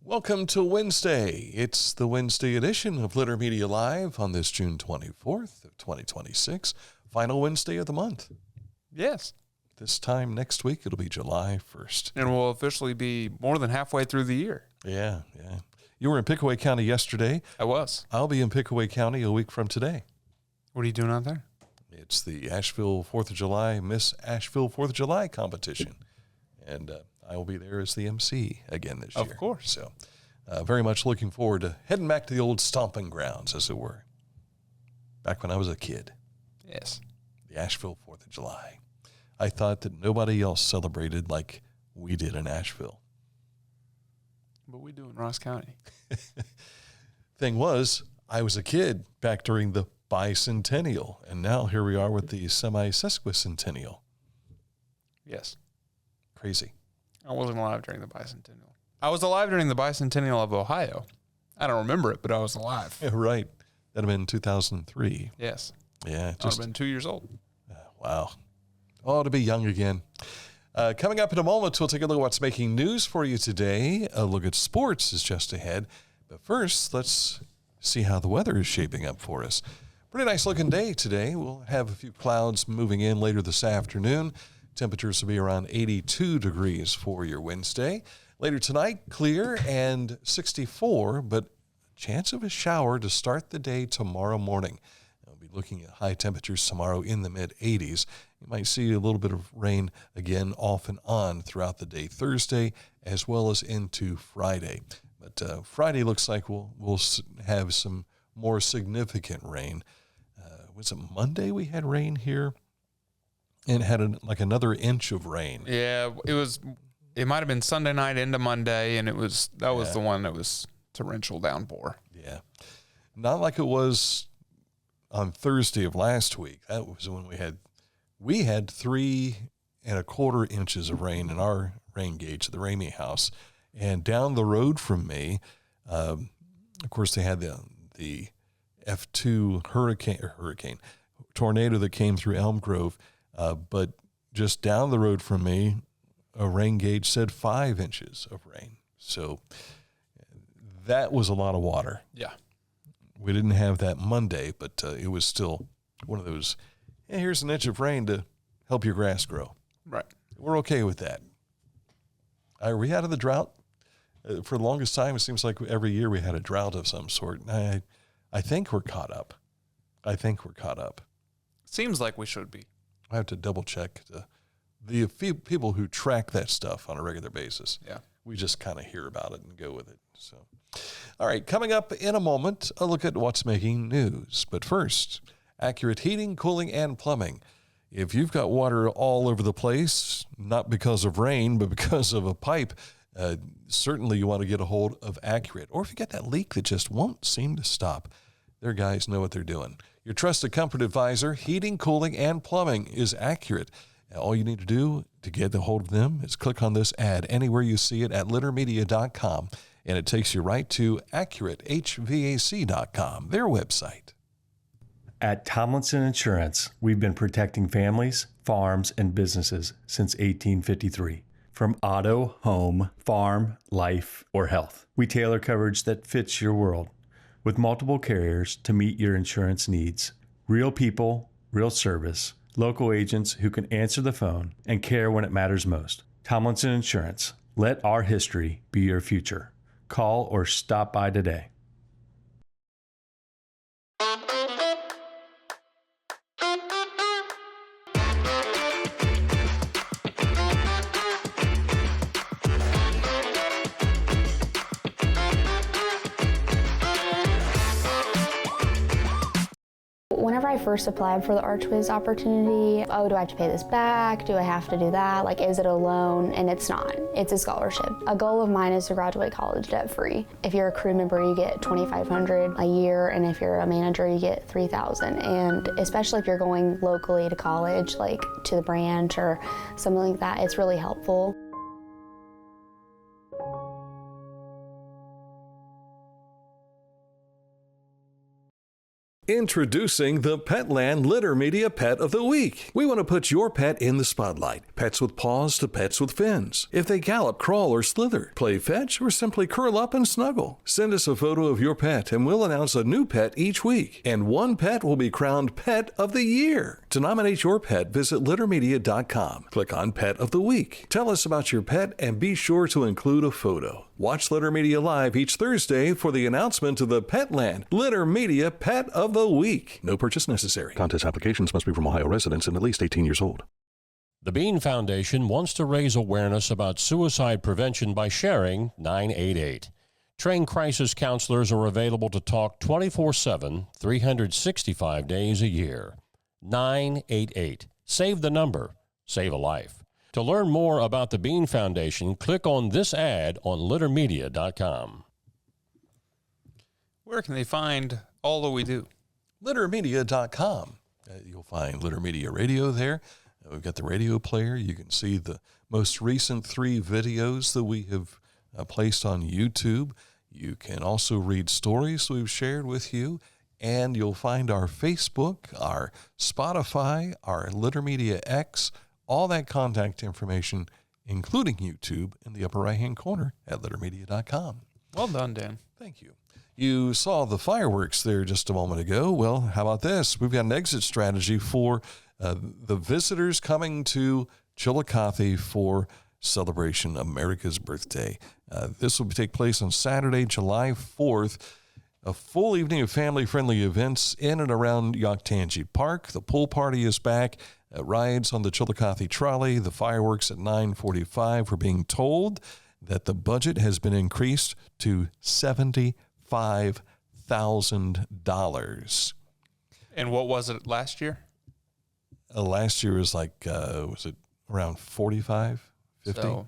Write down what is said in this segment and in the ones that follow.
Welcome to Wednesday. It's the Wednesday edition of Litter Media Live on this June 24th of 2026, final Wednesday of the month. Yes. This time next week, it'll be July 1st. And we'll officially be more than halfway through the year. Yeah. You were in Pickaway County yesterday. I was. I'll be in Pickaway County a week from today. What are you doing out there? It's the Asheville 4th of July, Miss Asheville 4th of July competition. And I will be there as the MC again this year. Of course. So very much looking forward to heading back to the old stomping grounds, as it were. Back when I was a kid. Yes. The Asheville 4th of July. I thought that nobody else celebrated like we did in Asheville. But we do in Ross County. Thing was, I was a kid back during the bicentennial, and now here we are with the semi-sesquicentennial. Yes. Crazy. I wasn't alive during the bicentennial. I was alive during the bicentennial of Ohio. I don't remember it, but I was alive. Yeah, right. That'd have been 2003. Yes. Yeah. I would have been 2 years old. Wow. Oh, to be young again. Coming up in a moment, we'll take a look at what's making news for you today. A look at sports is just ahead. But first, let's see how the weather is shaping up for us. Pretty nice looking day today. We'll have a few clouds moving in later this afternoon. Temperatures will be around 82 degrees for your Wednesday. Later tonight, clear and 64, but chance of a shower to start the day tomorrow morning. We'll be looking at high temperatures tomorrow in the mid-80s. You might see a little bit of rain again off and on throughout the day Thursday as well as into Friday. But Friday looks like we'll have some more significant rain. Was it Monday we had rain here? And had another inch of rain. Yeah, it might have been Sunday night into Monday, and that was the one that was torrential downpour. Yeah. Not like it was on Thursday of last week. That was when we had 3¼ inches of rain in our rain gauge at the Ramey house. And down the road from me, of course, they had the F2 hurricane tornado that came through Elm Grove. But just down the road from me, a rain gauge said 5 inches of rain. So that was a lot of water. Yeah. We didn't have that Monday, but it was still one of those, hey, here's an inch of rain to help your grass grow. Right. We're okay with that. Are we out of the drought? For the longest time, it seems like every year we had a drought of some sort. I think we're caught up. Seems like we should be. I have to double check the few people who track that stuff on a regular basis. Yeah. We just kind of hear about it and go with it. So, all right, coming up in a moment, a look at what's making news. But first, Accurate Heating, Cooling, and Plumbing. If you've got water all over the place, not because of rain, but because of a pipe, certainly you want to get a hold of Accurate. Or if you get that leak that just won't seem to stop, their guys know what they're doing. Your trusted comfort advisor, heating, cooling, and plumbing is Accurate. All you need to do to get a hold of them is click on this ad anywhere you see it at littermedia.com, and it takes you right to AccurateHVAC.com, their website. At Tomlinson Insurance, we've been protecting families, farms, and businesses since 1853. From auto, home, farm, life, or health, we tailor coverage that fits your world. With multiple carriers to meet your insurance needs. Real people, real service, local agents who can answer the phone and care when it matters most. Tomlinson Insurance. Let our history be your future. Call or stop by today. Whenever I first applied for the Archways opportunity, do I have to pay this back? Do I have to do that? Like, is it a loan? And it's not. It's a scholarship. A goal of mine is to graduate college debt-free. If you're a crew member, you get $2,500 a year, and if you're a manager, you get $3,000. And especially if you're going locally to college, like to the branch or something like that, it's really helpful. Introducing the Petland Litter Media Pet of the Week. We want to put your pet in the spotlight. Pets with paws to pets with fins. If they gallop, crawl, or slither, play fetch, or simply curl up and snuggle. Send us a photo of your pet and we'll announce a new pet each week. And one pet will be crowned Pet of the Year. To nominate your pet, visit littermedia.com. Click on Pet of the Week. Tell us about your pet and be sure to include a photo. Watch Litter Media Live each Thursday for the announcement of the Petland Litter Media Pet of the Week. No purchase necessary. Contest applications must be from Ohio residents and at least 18 years old. The Bean Foundation wants to raise awareness about suicide prevention by sharing 988. Trained crisis counselors are available to talk 24/7, 365 days a year. 988. Save the number. Save a life. To learn more about the Bean Foundation, click on this ad on littermedia.com. Where can they find all that we do? Littermedia.com. You'll find Litter Media Radio there. We've got the radio player. You can see the most recent 3 videos that we have placed on YouTube. You can also read stories we've shared with you. And you'll find our Facebook, our Spotify, our Litter Media X, all that contact information, including YouTube, in the upper right-hand corner at littermedia.com. Well done, Dan. Thank you. You saw the fireworks there just a moment ago. Well, how about this? We've got an exit strategy for the visitors coming to Chillicothe for Celebration America's Birthday. This will take place on Saturday, July 4th. A full evening of family-friendly events in and around Yoctangi Park. The pool party is back. Rides on the Chillicothe trolley. The fireworks at 9:45. We're being told that the budget has been increased to $75,000. And what was it last year? Last year was like, was it around 45, 50?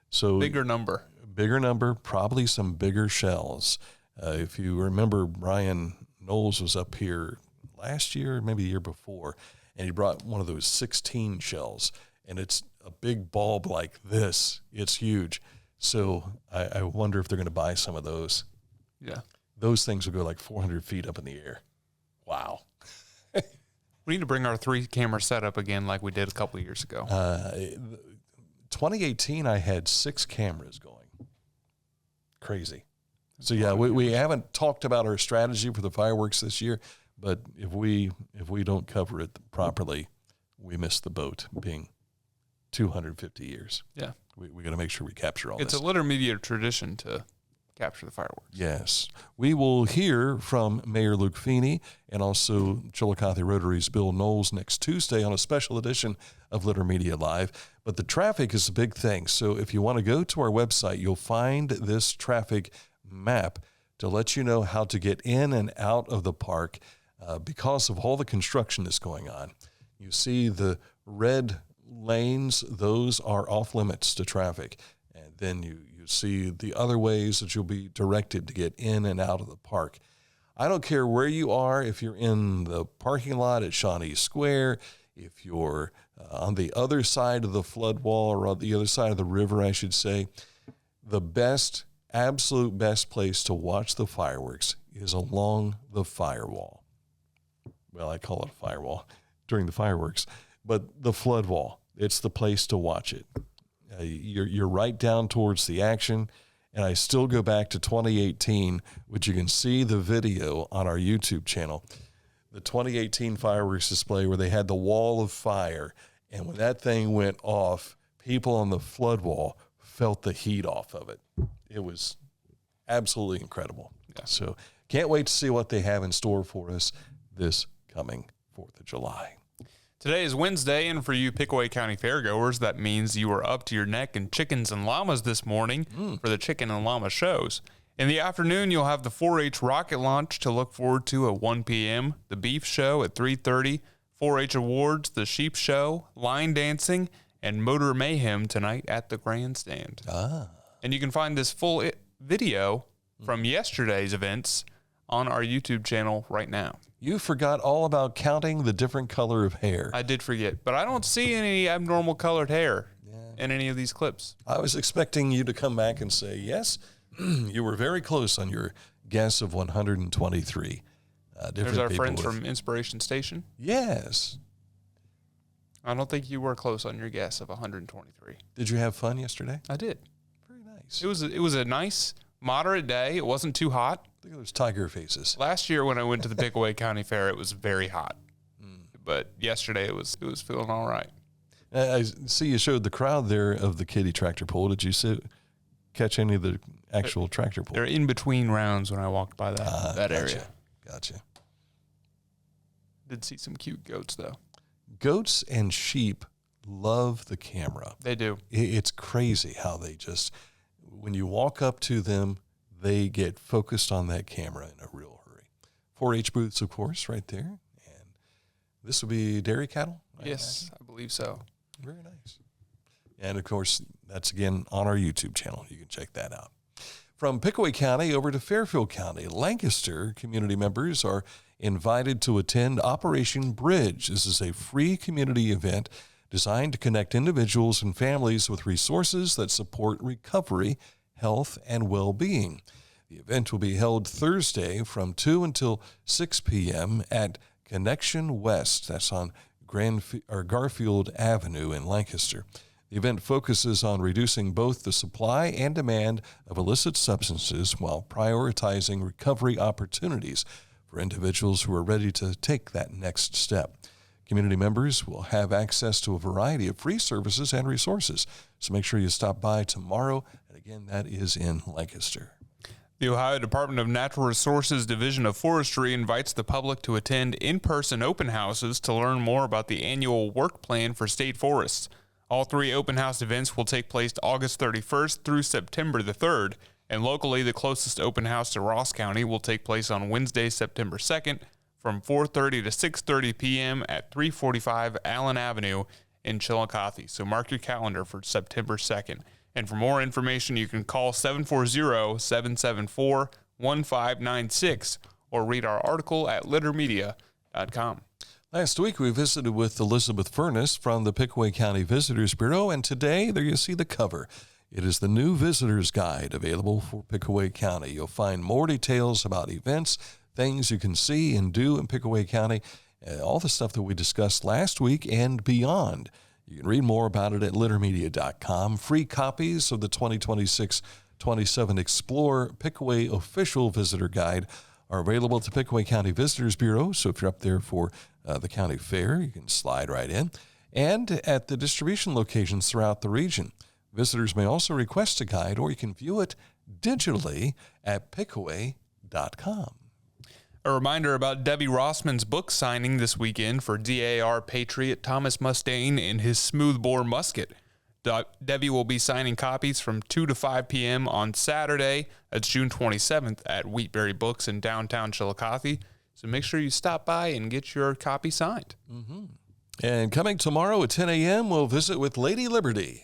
So bigger number. Bigger number, probably some bigger shells. If you remember, Brian Knowles was up here last year, maybe the year before, and he brought one of those 16 shells, and it's a big bulb like this. It's huge. So I wonder if they're going to buy some of those. Yeah. Those things will go like 400 feet up in the air. Wow. We need to bring our 3-camera setup again like we did a couple of years ago. 2018, I had 6 cameras going. Crazy. So yeah, we haven't talked about our strategy for the fireworks this year, but if we don't cover it properly, we miss the boat, being 250 years. Yeah. We got to make sure we capture all this. It's a Litter Media tradition to capture the fireworks. Yes. We will hear from Mayor Luke Feeney and also Chillicothe Rotary's Bill Knowles next Tuesday on a special edition of Litter Media Live. But the traffic is a big thing. So if you want to go to our website, you'll find this traffic map to let you know how to get in and out of the park because of all the construction that's going on. You see the red lanes, those are off limits to traffic. And then you see the other ways that you'll be directed to get in and out of the park. I don't care where you are, if you're in the parking lot at Shawnee Square, if you're on the other side of the flood wall or on the other side of the river, I should say, the best, absolute best place to watch the fireworks is along the firewall. Well, I call it a firewall during the fireworks, but the flood wall, it's the place to watch it. You're right down towards the action, and I still go back to 2018, which you can see the video on our YouTube channel, the 2018 fireworks display where they had the wall of fire, and when that thing went off, people on the flood wall felt the heat off of it. It was absolutely incredible. Yeah. So can't wait to see what they have in store for us this coming 4th of July. Today is Wednesday, and for you Pickaway County fairgoers, that means you are up to your neck in chickens and llamas this morning for the chicken and llama shows. In the afternoon, you'll have the 4-H rocket launch to look forward to at 1 p.m., the beef show at 3:30, 4-H awards, the sheep show, line dancing, and motor mayhem tonight at the grandstand. And you can find this full video from yesterday's events on our YouTube channel right now. You forgot all about counting the different color of hair. I did forget, but I don't see any abnormal colored hair in any of these clips. I was expecting you to come back and say, yes, you were very close on your guess of 123. There's our people friends with- from Inspiration Station. Yes. I don't think you were close on your guess of 123. Did you have fun yesterday? I did. Very nice. It was a nice, moderate day. It wasn't too hot. Look at those tiger faces. Last year when I went to the Pickaway County Fair, it was very hot. But yesterday it was feeling all right. I see you showed the crowd there of the kiddie tractor pull. Did you catch any of the actual tractor pull? They're in between rounds when I walked by that area. Gotcha. Did see some cute goats though. Goats and sheep love the camera. They do. It's crazy how they just, when you walk up to them, they get focused on that camera in a real hurry. 4-H booths, of course, right there. And this would be dairy cattle? Yes, I believe so. Very nice. And, of course, that's, again, on our YouTube channel. You can check that out. From Pickaway County over to Fairfield County, Lancaster community members are invited to attend Operation Bridge. This is a free community event designed to connect individuals and families with resources that support recovery, health, and well-being. The event will be held Thursday from 2 until 6 p.m. at Connection West. That's on Garfield Avenue in Lancaster. The event focuses on reducing both the supply and demand of illicit substances while prioritizing recovery opportunities for individuals who are ready to take that next step. Community members will have access to a variety of free services and resources, so make sure you stop by tomorrow. And again, that is in Lancaster. The Ohio Department of Natural Resources Division of Forestry invites the public to attend in-person open houses to learn more about the annual work plan for state forests. All 3 open house events will take place August 31st through September the 3rd, and locally the closest open house to Ross County will take place on Wednesday, September 2nd from 4:30 to 6:30 p.m. at 345 Allen Avenue in Chillicothe. So mark your calendar for September 2nd. And for more information, you can call 740-774-1596 or read our article at littermedia.com. Last week, we visited with Elizabeth Furness from the Pickaway County Visitors Bureau, and today, there you see the cover. It is the new Visitor's Guide available for Pickaway County. You'll find more details about events, things you can see and do in Pickaway County, all the stuff that we discussed last week and beyond. You can read more about it at littermedia.com. Free copies of the 2026-27 Explore Pickaway Official Visitor Guide are available at the Pickaway County Visitors Bureau, so if you're up there for the county fair, you can slide right in, and at the distribution locations throughout the region. Visitors may also request a guide, or you can view it digitally at pickaway.com. A reminder about Debbie Rossman's book signing this weekend for DAR Patriot Thomas Mustaine and his smoothbore musket. Debbie will be signing copies from 2 to 5 p.m. on Saturday. That's June 27th at Wheatberry Books in downtown Chillicothe. So make sure you stop by and get your copy signed. Mm-hmm. And coming tomorrow at 10 a.m., we'll visit with Lady Liberty,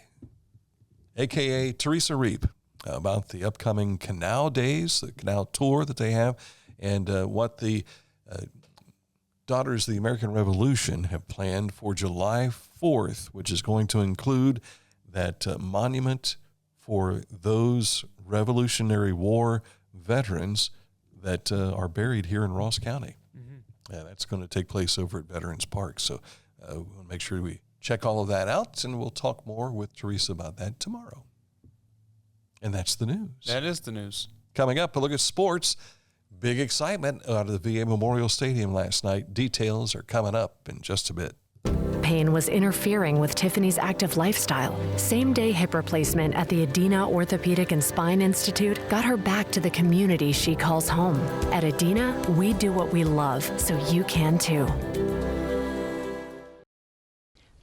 a.k.a. Teresa Reap, about the upcoming Canal Days, the canal tour that they have, and what the Daughters of the American Revolution have planned for July 4th, which is going to include that monument for those Revolutionary War veterans that are buried here in Ross County. Mm-hmm. That's going to take place over at Veterans Park. So we'll make sure we check all of that out, and we'll talk more with Teresa about that tomorrow. And that's the news. That is the news. Coming up, a look at sports. Big excitement out of the VA Memorial Stadium last night. Details are coming up in just a bit. Pain was interfering with Tiffany's active lifestyle. Same-day hip replacement at the Adina Orthopedic and Spine Institute got her back to the community she calls home. At Adina, we do what we love, so you can too.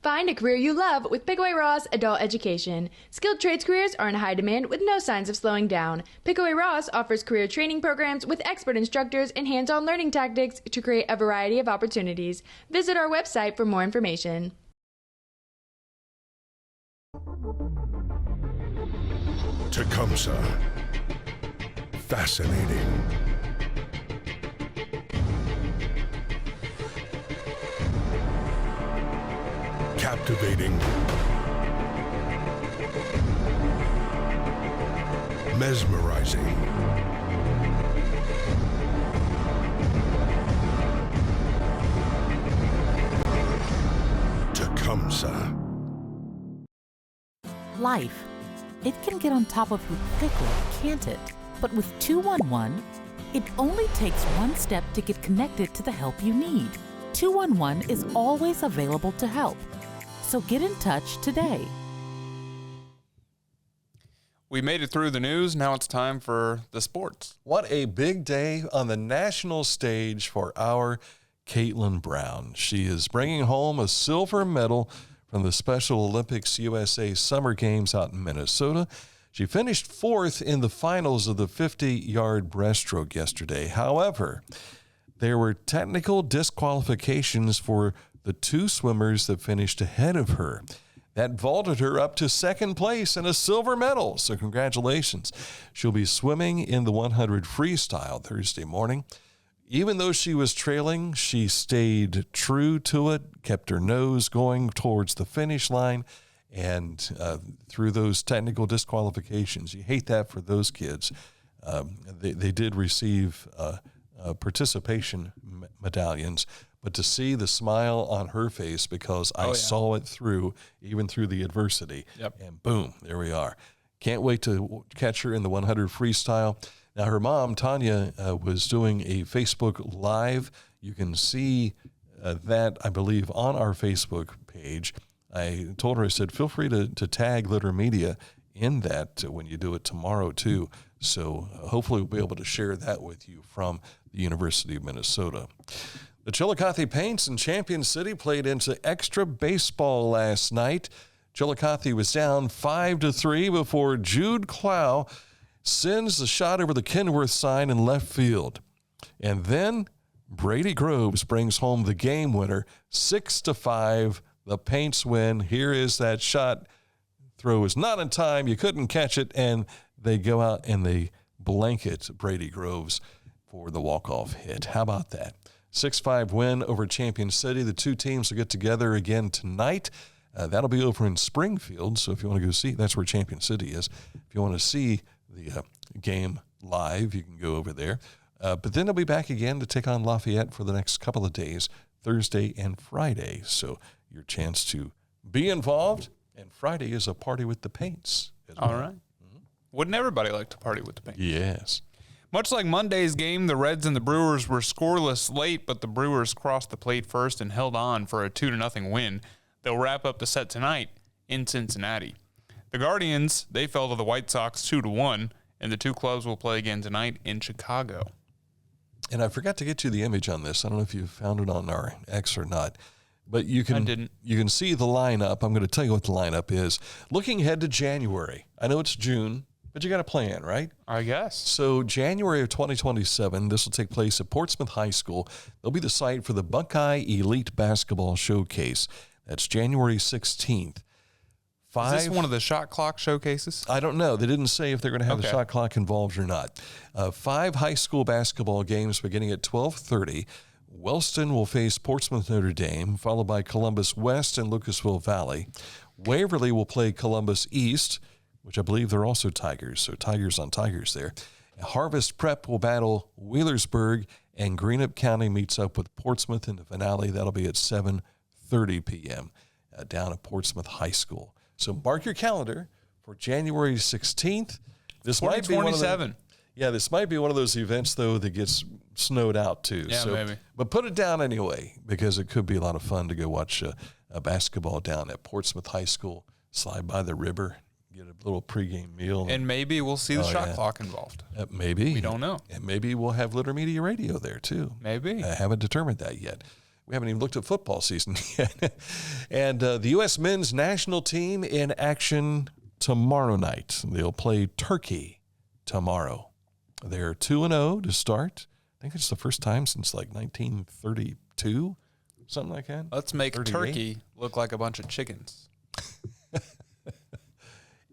Find a career you love with Pickaway Ross Adult Education. Skilled trades careers are in high demand with no signs of slowing down. Pickaway Ross offers career training programs with expert instructors and hands-on learning tactics to create a variety of opportunities. Visit our website for more information. Tecumseh. Fascinating. Captivating. Mesmerizing. Tecumseh. Life. It can get on top of you quickly, can't it? But with 211, it only takes one step to get connected to the help you need. 211 is always available to help. So get in touch today. We made it through the news. Now it's time for the sports. What a big day on the national stage for our Kaitlyn Brown. She is bringing home a silver medal from the Special Olympics USA Summer Games out in Minnesota. She finished fourth in the finals of the 50-yard breaststroke yesterday. However, there were technical disqualifications for the two swimmers that finished ahead of her. That vaulted her up to second place and a silver medal. So congratulations. She'll be swimming in the 100 freestyle Thursday morning. Even though she was trailing, she stayed true to it, kept her nose going towards the finish line, and through those technical disqualifications, you hate that for those kids. They did receive participation medallions, but to see the smile on her face because I saw it through, even through the adversity, and boom, there we are. Can't wait to catch her in the 100 freestyle. Now, her mom, Tanya, was doing a Facebook Live. You can see that, I believe, on our Facebook page. I told her, I said, feel free to tag Litter Media in that when you do it tomorrow, too. So hopefully we'll be able to share that with you from the University of Minnesota. The Chillicothe Paints in Champion City played into extra baseball last night. Chillicothe was down 5-3 before Jude Clow sends the shot over the Kenworth sign in left field. And then Brady Groves brings home the game winner, 6-5. The Paints win. Here is that shot. Throw is not in time. You couldn't catch it. And they go out and they blanket Brady Groves for the walk-off hit. How about that? 6-5 win over Champion City. The two teams will get together again tonight. That'll be over in Springfield. So if you want to go see, that's where Champion City is. If you want to see the game live, you can go over there. But then they'll be back again to take on Lafayette for the next couple of days, Thursday and Friday. So your chance to be involved. And Friday is a party with the Paints. All right. Mm-hmm. Wouldn't everybody like to party with the Paints? Yes. Much like Monday's game, the Reds and the Brewers were scoreless late, but the Brewers crossed the plate first and held on for a 2-0 win. They'll wrap up the set tonight in Cincinnati. The Guardians, they fell to the White Sox 2-1, and the two clubs will play again tonight in Chicago. And I forgot to get you the image on this. I don't know if you found it on our X or not, but you can see the lineup. I'm going to tell you what the lineup is. Looking ahead to January, I know it's June, but you got a plan, right? I guess. So January of 2027, this will take place at Portsmouth High School. They'll be the site for the Buckeye Elite Basketball Showcase. That's January 16th. Is this one of the shot clock showcases? I don't know. They didn't say if they're going to have the shot clock involved or not. 5 high school basketball games beginning at 12:30. Wellston will face Portsmouth Notre Dame, followed by Columbus West and Lucasville Valley. Waverly will play Columbus East, which I believe they're also Tigers, so Tigers on Tigers there. Harvest Prep will battle Wheelersburg, and Greenup County meets up with Portsmouth in the finale. That'll be at 7:30 p.m. Down at Portsmouth High School. So mark your calendar for January 16th. This might be one of this might be one of those events, though, that gets snowed out, too. Yeah, so, maybe. But put it down anyway, because it could be a lot of fun to go watch a basketball down at Portsmouth High School, slide by the river, get a little pregame meal. And maybe we'll see the shot clock involved. Maybe. We don't know. And maybe we'll have Litter Media Radio there, too. Maybe. I haven't determined that yet. We haven't even looked at football season yet. And the U.S. men's national team in action tomorrow night. They'll play Turkey tomorrow. They're 2-0 to start. I think it's the first time since like 1932, something like that. Let's make Turkey look like a bunch of chickens.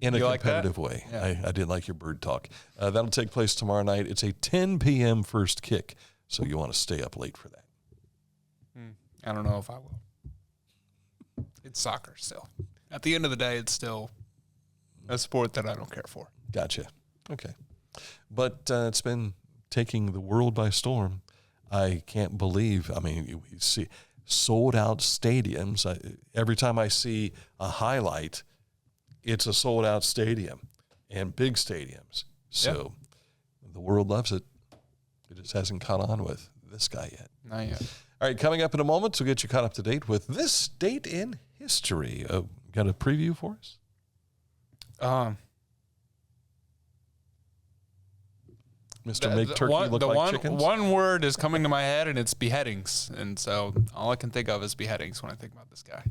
In a competitive way. Yeah. I did like your bird talk. That'll take place tomorrow night. It's a 10 p.m. first kick, so you want to stay up late for that. I don't know if I will. It's soccer still. At the end of the day, it's still a sport that I don't care for. Gotcha. Okay. But it's been taking the world by storm. I can't believe, we see sold out stadiums. Every time I see a highlight, it's a sold out stadium and big stadiums. So the world loves it. It just hasn't caught on with this guy yet. Not yet. All right, coming up in a moment, we'll get you caught up to date with this date in history. Got a preview for us? Mr. Make Turkey look like chickens? One word is coming to my head, and it's beheadings. And so all I can think of is beheadings when I think about this guy.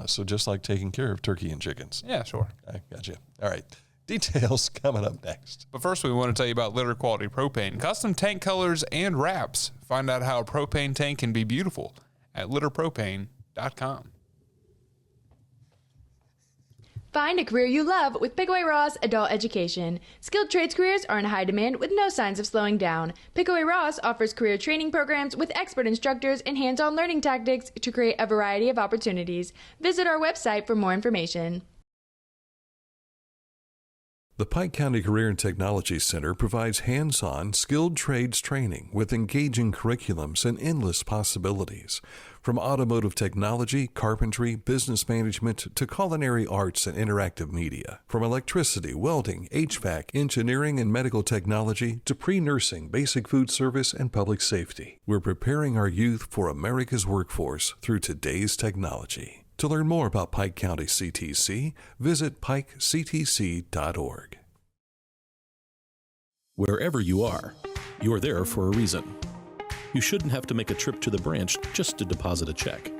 So just like taking care of turkey and chickens. Yeah, sure. I got you. All right. Details coming up next. But first, we want to tell you about Litter Quality Propane. Custom tank colors and wraps. Find out how a propane tank can be beautiful at litterpropane.com. Find a career you love with Pickaway Ross Adult Education. Skilled trades careers are in high demand with no signs of slowing down. Pickaway Ross offers career training programs with expert instructors and hands-on learning tactics to create a variety of opportunities. Visit our website for more information. The Pike County Career and Technology Center provides hands-on, skilled trades training with engaging curriculums and endless possibilities. From automotive technology, carpentry, business management, to culinary arts and interactive media. From electricity, welding, HVAC, engineering, and medical technology, to pre-nursing, basic food service, and public safety. We're preparing our youth for America's workforce through today's technology. To learn more about Pike County CTC, visit pikectc.org. Wherever you are, you're there for a reason. You shouldn't have to make a trip to the branch just to deposit a check.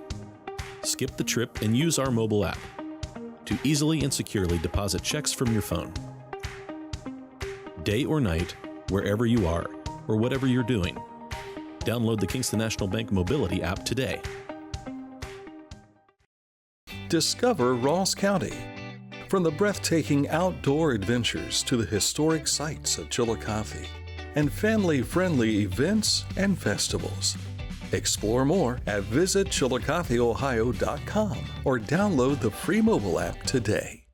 Skip the trip and use our mobile app to easily and securely deposit checks from your phone. Day or night, wherever you are, or whatever you're doing, download the Kingston National Bank Mobility app today. Discover Ross County. From the breathtaking outdoor adventures to the historic sights of Chillicothe and family-friendly events and festivals. Explore more at visitchillicotheohio.com or download the free mobile app today.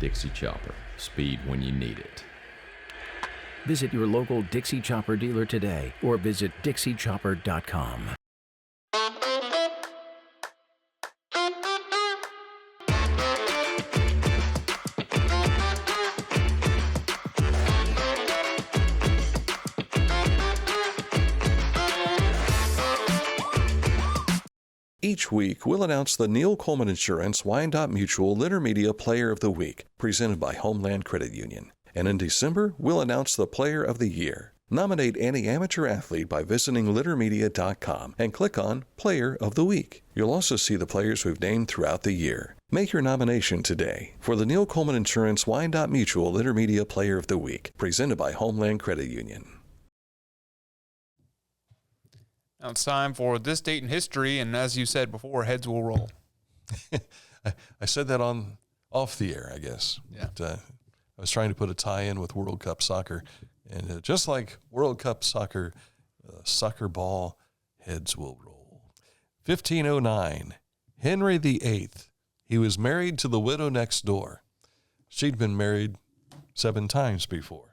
Dixie Chopper. Speed when you need it. Visit your local Dixie Chopper dealer today or visit dixiechopper.com. Each week, we'll announce the Neil Coleman Insurance Wyandotte Mutual Litter Media Player of the Week, presented by Homeland Credit Union. And in December, we'll announce the Player of the Year. Nominate any amateur athlete by visiting littermedia.com and click on Player of the Week. You'll also see the players we've named throughout the year. Make your nomination today for the Neil Coleman Insurance Wyandotte Mutual Litter Media Player of the Week, presented by Homeland Credit Union. Now it's time for This Date in History, and as you said before, heads will roll. I said that off the air, I guess. Yeah. But, I was trying to put a tie-in with World Cup soccer, and just like World Cup soccer, soccer ball, heads will roll. 1509, Henry VIII. He was married to the widow next door. She'd been married 7 times before.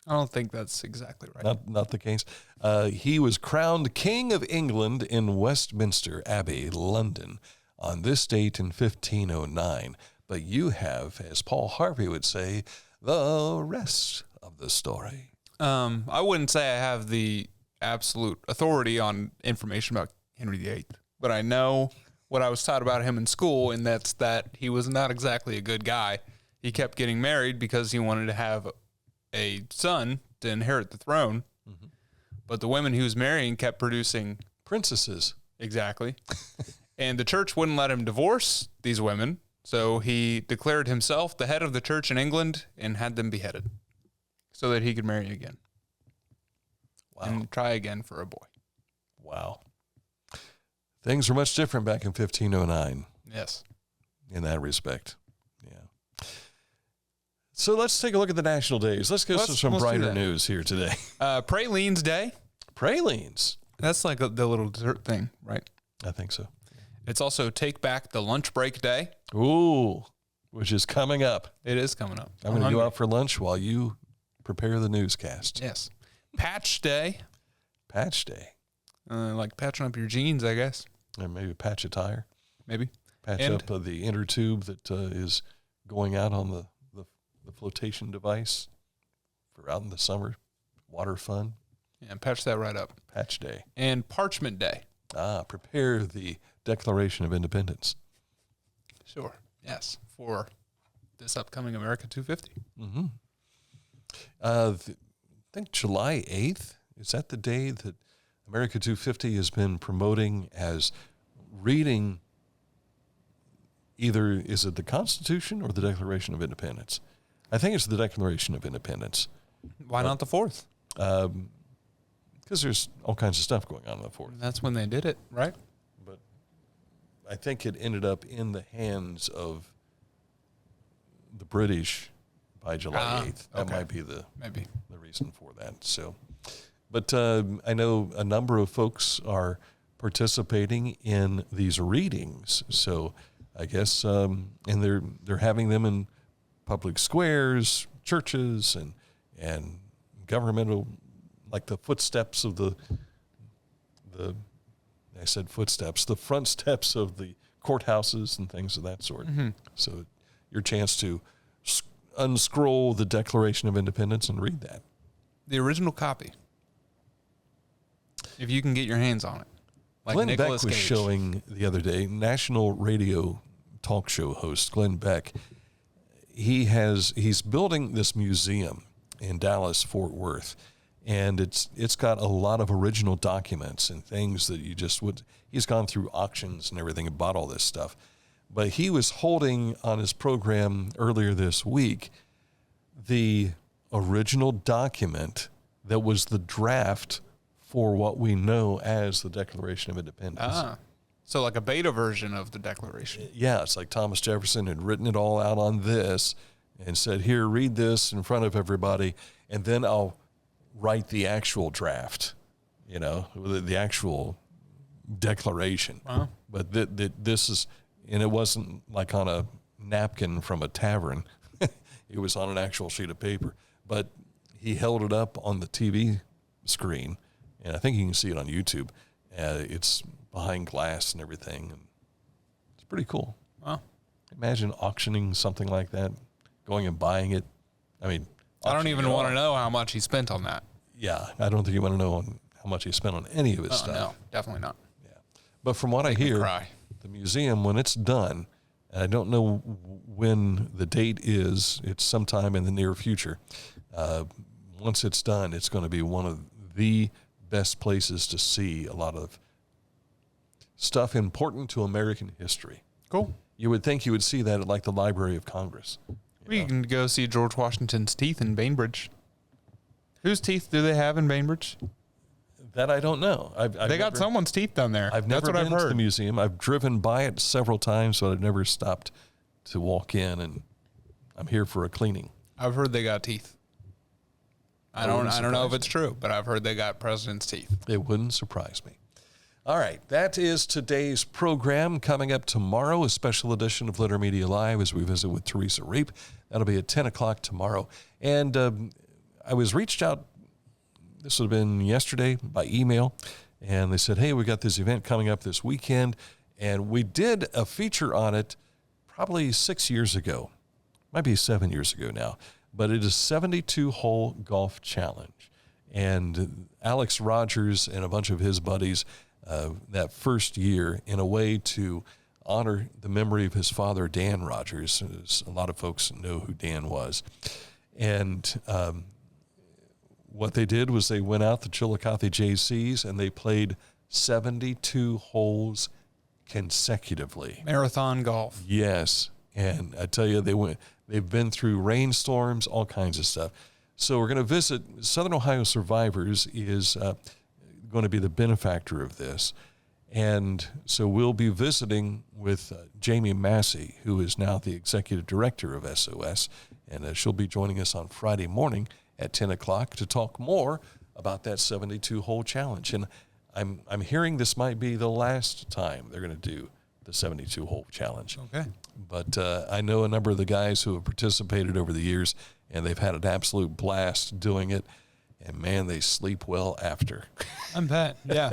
I don't think that's exactly right. Not the case. He was crowned King of England in Westminster Abbey, London, on this date in 1509. But you have, as Paul Harvey would say, the rest of the story. I wouldn't say I have the absolute authority on information about Henry VIII, but I know what I was taught about him in school, and that's that he was not exactly a good guy. He kept getting married because he wanted to have a son to inherit the throne, but the women he was marrying kept producing princesses. Exactly. And the church wouldn't let him divorce these women. So he declared himself the head of the church in England and had them beheaded so that he could marry again. Wow. And try again for a boy. Wow. Things were much different back in 1509. Yes. In that respect. Yeah. So let's take a look at the national days. Let's to some brighter news here today. Pralines Day. Pralines. That's like the little dessert thing, right? I think so. It's also Take Back the Lunch Break Day. Ooh. which is coming up. It is coming up. I'm going to go out for lunch while you prepare the newscast. Yes. Patch day. Patch day. Like patching up your jeans, I guess. And maybe patch a tire. Maybe. Patch up the inner tube that is going out on the flotation device for out in the summer. Water fun. Yeah, patch that right up. Patch day. And parchment day. Prepare the Declaration of Independence. Sure. Yes. For this upcoming America 250. Mm-hmm. I think July 8th, is that the day that America 250 has been promoting as reading either, is it the Constitution or the Declaration of Independence? I think it's the Declaration of Independence. Why not the 4th? Because there's all kinds of stuff going on the 4th. That's when they did it, right? But I think it ended up in the hands of the British by July 8th. That might be the reason for that. So, but I know a number of folks are participating in these readings. So I guess, and they're having them in public squares, churches, and governmental, like the footsteps of the front steps of the courthouses and things of that sort. Mm-hmm. So your chance to unscroll the Declaration of Independence and read that. The original copy. If you can get your hands on it. Like Glenn Nicolas Beck was Cage. showing the other day, national radio talk show host Glenn Beck. He's building this museum in Dallas, Fort Worth. And it's got a lot of original documents and things that you just would. He's gone through auctions and everything and bought all this stuff. But he was holding on his program earlier this week the original document that was the draft for what we know as the Declaration of Independence. So like a beta version of the Declaration. Yeah, it's like Thomas Jefferson had written it all out on this and said, here, read this in front of everybody, and then I'll write the actual draft, the actual declaration. Wow. But this is, and it wasn't like on a napkin from a tavern. It was on an actual sheet of paper. But he held it up on the TV screen, and I think you can see it on YouTube. It's behind glass and everything. And it's pretty cool. Wow. Imagine auctioning something like that, going and buying it. I mean, I don't even want to know how much he spent on that. Yeah, I don't think you want to know how much he spent on any of his stuff. No, definitely not. Yeah, but from what I hear, the museum, when it's done, and I don't know when the date is, it's sometime in the near future. Once it's done, it's going to be one of the best places to see a lot of stuff important to American history. Cool. You would think you would see that at like the Library of Congress. You can go see George Washington's teeth in Bainbridge. Whose teeth do they have in Bainbridge? That I don't know. They got someone's teeth down there. I've never That's what been I've to heard. the museum. I've driven by it several times, but I've never stopped to walk in, and I'm here for a cleaning. I've heard they got teeth. I don't know if it's true, but I've heard they got president's teeth. It wouldn't surprise me. All right, that is today's program. Coming up tomorrow, a special edition of Letter Media Live as we visit with Teresa Reap. That'll be at 10 o'clock tomorrow. And I was reached out, this would have been yesterday, by email, and they said, hey, we got this event coming up this weekend, and we did a feature on it probably 6 years ago. Might be 7 years ago now, but it is 72-hole golf challenge. And Alex Rogers and a bunch of his buddies that first year, in a way to honor the memory of his father, Dan Rogers. As a lot of folks know who Dan was. And what they did was they went out to Chillicothe JCs and they played 72 holes consecutively. Marathon golf. Yes. And I tell you, they've been through rainstorms, all kinds of stuff. So we're going to visit Southern Ohio Survivors is going to be the benefactor of this. And so we'll be visiting with Jamie Massey, who is now the executive director of SOS. And she'll be joining us on Friday morning at 10 o'clock to talk more about that 72-hole challenge. And I'm hearing this might be the last time they're going to do the 72-hole challenge. Okay. But I know a number of the guys who have participated over the years, and they've had an absolute blast doing it. And, man, they sleep well after. I bet, yeah.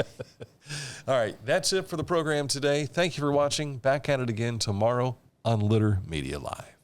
All right, that's it for the program today. Thank you for watching. Back at it again tomorrow on Litter Media Live.